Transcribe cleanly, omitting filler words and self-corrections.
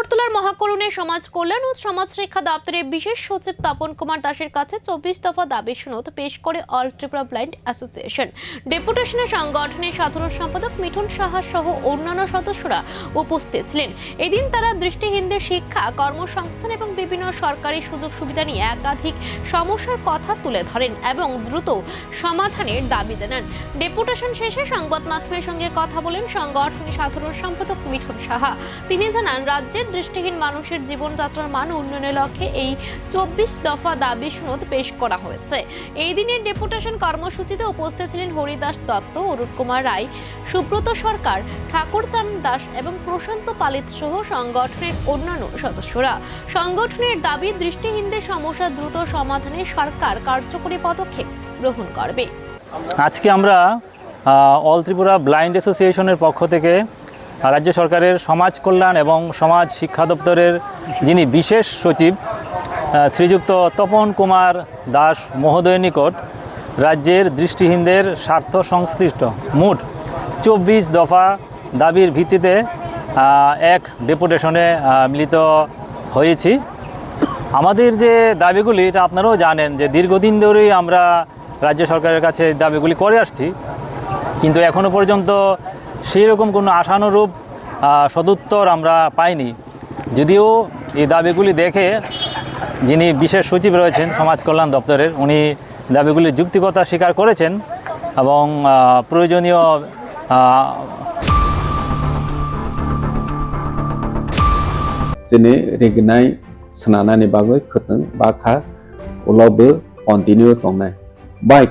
আগরতলার মহাকরণে সমাজ কল্যাণ ও সমাজ শিক্ষা দপ্তরের বিশেষ সচিব তপন কুমার দাসের কাছে 24 দফা দাবি সনদ পেশ করে অল ত্রিপুরা ব্লাইন্ড অ্যাসোসিয়েশন। ডেপুটেশনে সংগঠনের সাধারণ সম্পাদক মিঠুন সাহা সহ অন্যান্য সদস্যরা উপস্থিত ছিলেন। এদিন তারা দৃষ্টিহীনদের শিক্ষা, কর্মসংস্থান এবং বিভিন্ন সরকারি সুযোগ সুবিধা নিয়ে একাধিক সমস্যার কথা তুলে ধরেন এবং দ্রুত সমাধানের দাবি জানান। ডেপুটেশন শেষে সংবাদ মাধ্যমের সঙ্গে কথা বলেন সংগঠনের সাধারণ সম্পাদক মিঠুন সাহা। তিনি জানান, রাজ্যের দৃষ্টিহীন মানুষের জীবনযাত্রার মান উন্নয়নের লক্ষ্যে এই 24 দফা দাবি সনদ পেশ করা হয়েছে। এই দিনের ডেপুটেশন কর্মসূচিতে উপস্থিত ছিলেন হরিদাস দত্ত, অরুণ কুমার রায়, সুব্রত সরকার, ঠাকুরচাঁদ দাস এবং প্রশান্ত পালিত সহ সংগঠনের অন্যান্য সদস্যরা। সংগঠনের দাবি, দৃষ্টিহীনদের সমস্যা দ্রুত সমাধানে সরকার কার্যকরী পদক্ষেপ গ্রহণ করবে। আজকে আমরা অল ত্রিপুরা ব্লাইন্ড অ্যাসোসিয়েশনের পক্ষ থেকে রাজ্য সরকারের সমাজ কল্যাণ এবং সমাজ শিক্ষা দপ্তরের যিনি বিশেষ সচিব শ্রীযুক্ত তপন কুমার দাস মহোদয়ের নিকট রাজ্যের দৃষ্টিহীনদের স্বার্থ সংশ্লিষ্ট মোট 24 দফা দাবির ভিত্তিতে এক ডেপুটেশনে মিলিত হয়েছি। আমাদের যে দাবিগুলি, এটা আপনারাও জানেন যে দীর্ঘদিন ধরেই আমরা রাজ্য সরকারের কাছে দাবিগুলি করে আসছি, কিন্তু এখনও পর্যন্ত সেই রকম কোনো আশানুরূপ সদুত্তর আমরা পাইনি। যদিও এই দাবিগুলি দেখে যিনি বিশেষ সচিব রয়েছেন সমাজ কল্যাণ দপ্তরের, উনি দাবিগুলির যুক্তিকতা স্বীকার করেছেন এবং প্রয়োজনীয় যেনে রেগনাই স্নানানি বাগৈ খতং বাখা ওলাবো কন্টিনিউ তংনাই বাই